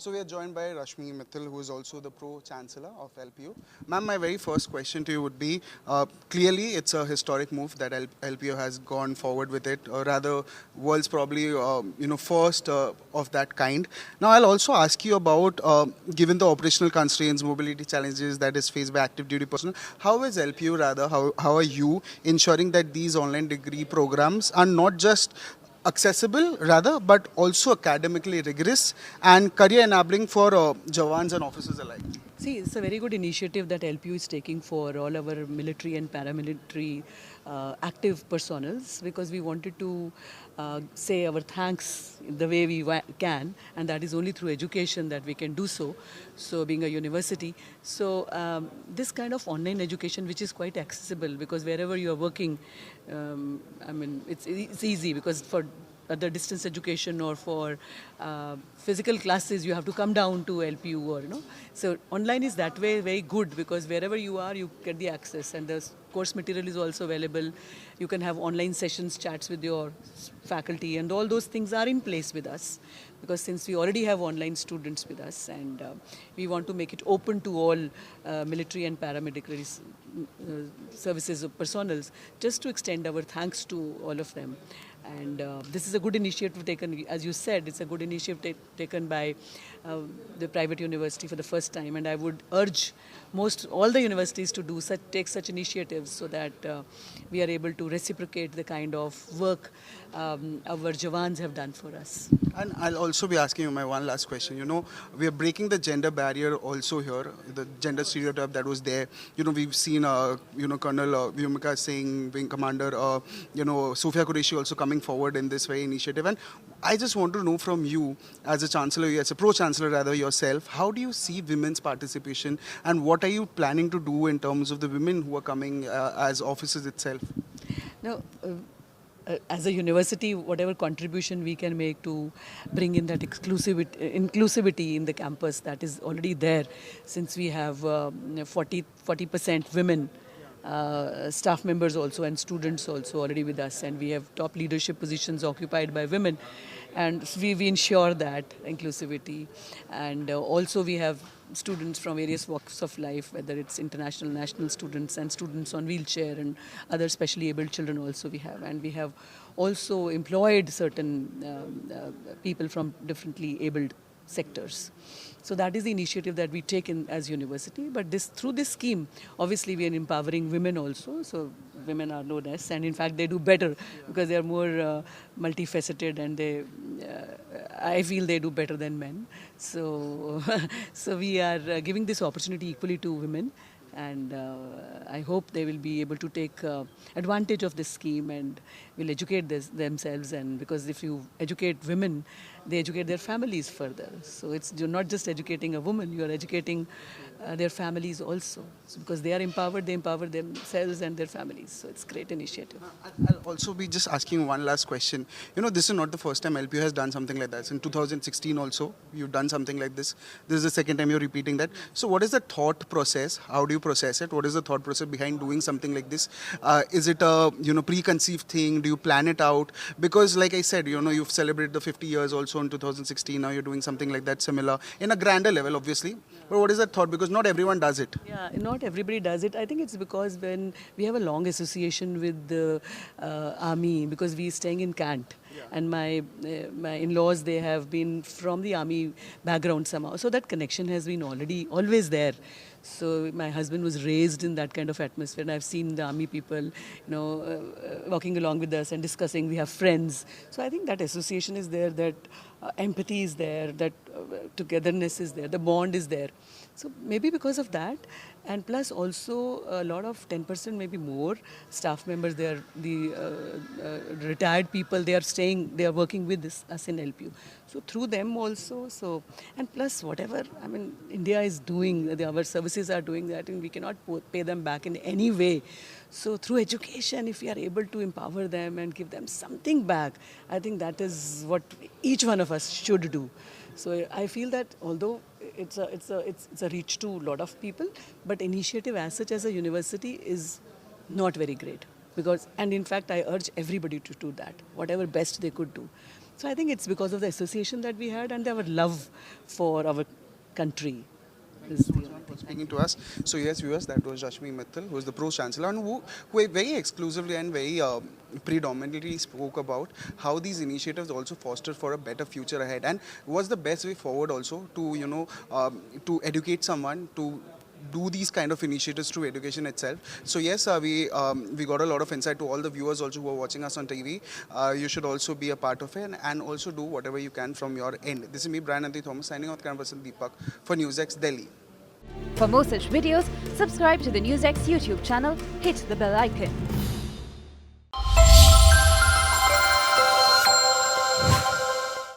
So we are joined by Rashmi Mittal, who is also the Pro-Chancellor of LPU. Ma'am, my very first question to you would be, clearly it's a historic move that LPU has gone forward with it, or rather, world's probably first of that kind. Now, I'll also ask you about, given the operational constraints, mobility challenges that is faced by active duty personnel, how is LPU rather, how are you ensuring that these online degree programs are not just accessible rather, but also academically rigorous and career enabling for Jawans and officers alike? See, it's a very good initiative that LPU is taking for all our military and paramilitary active personals, because we wanted to say our thanks the way we can, and that is only through education that we can do so. So, being a university, so this kind of online education, which is quite accessible, because wherever you are working, it's easy, because for the distance education or for physical classes, you have to come down to LPU or So online is that way very good, because wherever you are, you get the access, and the course material is also available. You can have online sessions, chats with your faculty, and all those things are in place with us, because since we already have online students with us, and we want to make it open to all military and paramilitary services of personals, just to extend our thanks to all of them. And this is a good initiative taken, as you said, it's a good initiative taken by the private university for the first time. And I would urge all the universities to take such initiatives, so that we are able to reciprocate the kind of work our Jawans have done for us. And I'll also be asking you my one last question. We are breaking the gender barrier also here, the gender stereotype that was there. We've seen, Colonel Vyomika Singh, Wing Commander, Sofia Qureshi also coming forward in this very initiative. And I just want to know from you, as a Chancellor, as a Pro-Chancellor rather yourself, how do you see women's participation, and what are you planning to do in terms of the women who are coming as officers itself? Now, as a university, whatever contribution we can make to bring in that inclusivity in the campus, that is already there, since we have 40% women staff members also, and students also already with us, and we have top leadership positions occupied by women, and we ensure that inclusivity. And also we have students from various walks of life, whether it's international, national students, and students on wheelchair, and other specially abled children also we have. And we have also employed certain people from differently abled sectors. So that is the initiative that we take in as university. But through this scheme, obviously we are empowering women also. So women are no less, and in fact they do better, because they are more multifaceted, and I feel they do better than men. So, so we are giving this opportunity equally to women. And I hope they will be able to take advantage of this scheme, and will educate themselves. And because if you educate women, they educate their families further. So you're not just educating a woman, you are educating their families also. So because they are empowered, they empower themselves and their families. So it's a great initiative. I'll also be just asking one last question. This is not the first time LPU has done something like that. In 2016 also, you've done something like this. This is the second time you're repeating that. So what is the thought process? How do you process it? What is the thought process behind doing something like this? Is it a preconceived thing? Do you plan it out? Because like I said, you've celebrated the 50 years also in 2016. Now you're doing something like that similar in a grander level, obviously. But what is that thought? Because not everyone does it. Yeah, not everybody does it. I think it's because when we have a long association with the army, because we are staying in Kant. Yeah. And my in-laws, they have been from the army background somehow. So that connection has been always there. So my husband was raised in that kind of atmosphere, and I've seen the army people, walking along with us and discussing. We have friends. So I think that association is there, that empathy is there, that togetherness is there, the bond is there. So maybe because of that, and plus also a lot of 10%, maybe more staff members, they are the retired people, they are working with us in LPU. So through them also, and plus whatever, India is doing, our services are doing that, and we cannot pay them back in any way. So through education, if we are able to empower them and give them something back, I think that is what each one of us should do. So I feel that although it's a reach to a lot of people, but initiative as such as a university is not very great. And in fact, I urge everybody to do that, whatever best they could do. So I think it's because of the association that we had and our love for our country. Is the only For thing. speaking to us. So yes, viewers, that was Rashmi Mittal, who is the Pro Chancellor, and who very exclusively and very predominantly spoke about how these initiatives also foster for a better future ahead, and was the best way forward also to to educate someone to do these kind of initiatives through education itself. So yes, we got a lot of insight to all the viewers also who are watching us on TV. You should also be a part of it and also do whatever you can from your end. This is me, Brian Anthony Thomas, signing off. Camera person Deepak for NewsX Delhi. For more such videos, subscribe to the NewsX YouTube channel, hit the bell icon.